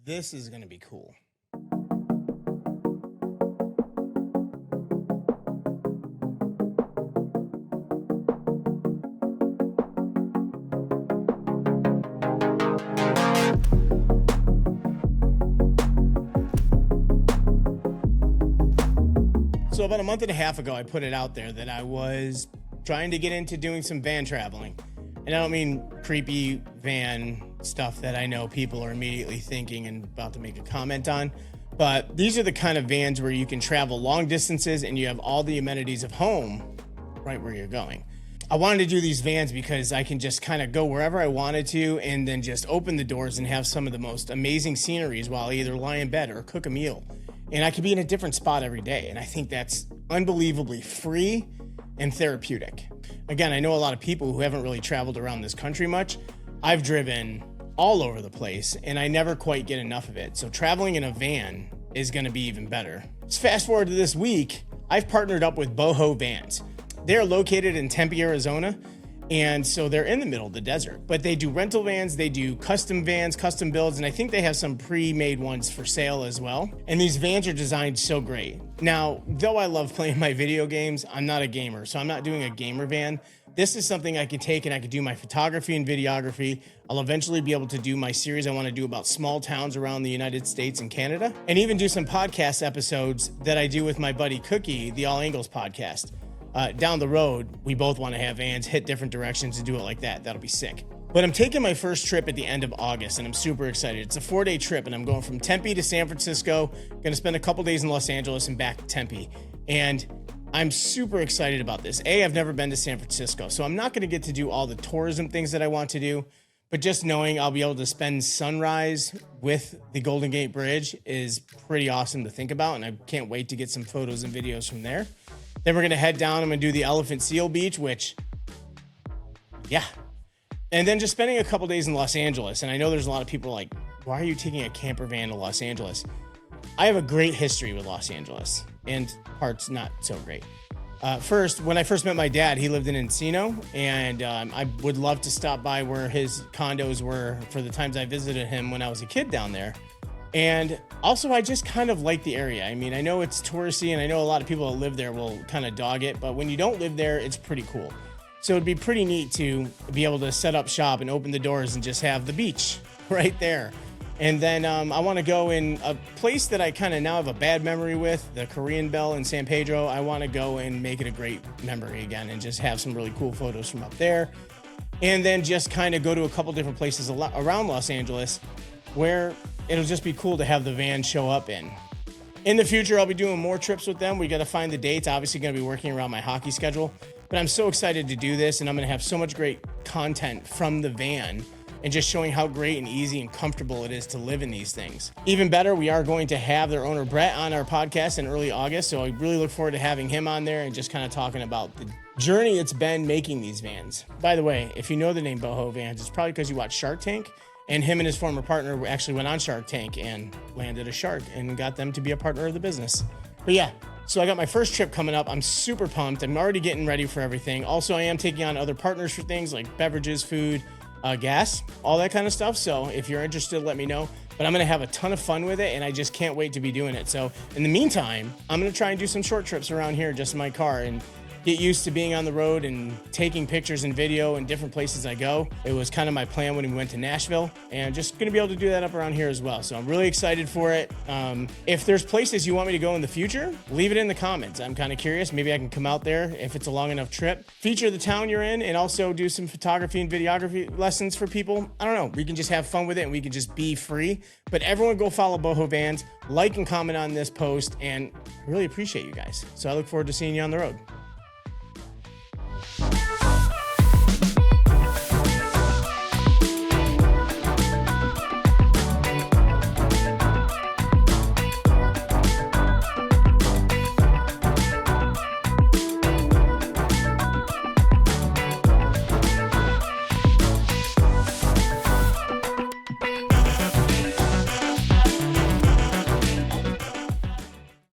This is going to be cool. So about a month and a half ago, I put it out there that I was trying to get into doing some van traveling. And I don't mean creepy van stuff that I know people are immediately thinking and about to make a comment on. But these are the kind of vans where you can travel long distances and you have all the amenities of home right where you're going. I wanted to do these vans because I can just kind of go wherever I wanted to and then just open the doors and have some of the most amazing sceneries while I either lie in bed or cook a meal. And I could be in a different spot every day. And I think that's unbelievably free and therapeutic. Again, I know a lot of people who haven't really traveled around this country much. I've driven all over the place and I never quite get enough of it. So traveling in a van is going to be even better. Let's fast forward to this week. I've partnered up with Boho Vans. They're located in Tempe, Arizona. And so they're in the middle of the desert, but they do rental vans, they do custom vans, custom builds, and I think they have some pre-made ones for sale as well. And these vans are designed so great. Now, though I love playing my video games, I'm not a gamer, so I'm not doing a gamer van. This is something I can take and I can do my photography and videography. I'll eventually be able to do my series I want to do about small towns around the United States and Canada, and even do some podcast episodes that I do with my buddy Cookie, the All Angles podcast. Down the road, we both want to have vans, hit different directions and do it like that. That'll be sick. But I'm taking my first trip at the end of August and I'm super excited. It's a 4-day trip and I'm going from Tempe to San Francisco. Going to spend a couple days in Los Angeles and back to Tempe. And I'm super excited about this. I've never been to San Francisco, so I'm not going to get to do all the tourism things that I want to do. But just knowing I'll be able to spend sunrise with the Golden Gate Bridge is pretty awesome to think about. And I can't wait to get some photos and videos from there. Then we're going to head down. I'm going to do the Elephant Seal Beach, which, yeah. And then just spending a couple days in Los Angeles. And I know there's a lot of people like, why are you taking a camper van to Los Angeles? I have a great history with Los Angeles and parts not so great. When I first met my dad, he lived in Encino, and I would love to stop by where his condos were for the times I visited him when I was a kid down there. And also, I just kind of like the area. I mean, I know it's touristy, and I know a lot of people that live there will kind of dog it, but when you don't live there, it's pretty cool. So it'd be pretty neat to be able to set up shop and open the doors and just have the beach right there. And then I want to go in a place that I kind of now have a bad memory with, the Korean Bell in San Pedro. I want to go and make it a great memory again and just have some really cool photos from up there. And then just kind of go to a couple different places around Los Angeles where it'll just be cool to have the van show up in. In the future, I'll be doing more trips with them. We got to find the dates. Obviously going to be working around my hockey schedule, but I'm so excited to do this, and I'm going to have so much great content from the van and just showing how great and easy and comfortable it is to live in these things. Even better, we are going to have their owner, Brett, on our podcast in early August, so I really look forward to having him on there and just kind of talking about the journey it's been making these vans. By the way, if you know the name Boho Vans, it's probably because you watch Shark Tank. And him and his former partner actually went on Shark Tank and landed a shark and got them to be a partner of the business. But yeah, so I got my first trip coming up. I'm super pumped. I'm already getting ready for everything. Also, I am taking on other partners for things like beverages, food, gas, all that kind of stuff. So if you're interested, let me know. But I'm going to have a ton of fun with it, and I just can't wait to be doing it. So in the meantime, I'm going to try and do some short trips around here just in my car and get used to being on the road and taking pictures and video in different places I go. It was kind of my plan when we went to Nashville, and just going to be able to do that up around here as well. So I'm really excited for it. If there's places you want me to go in the future, leave it in the comments. I'm kind of curious. Maybe I can come out there if it's a long enough trip, feature the town you're in, and also do some photography and videography lessons for people. I don't know. We can just have fun with it and we can just be free. But everyone go follow Boho Vans, like and comment on this post, and I really appreciate you guys. So I look forward to seeing you on the road.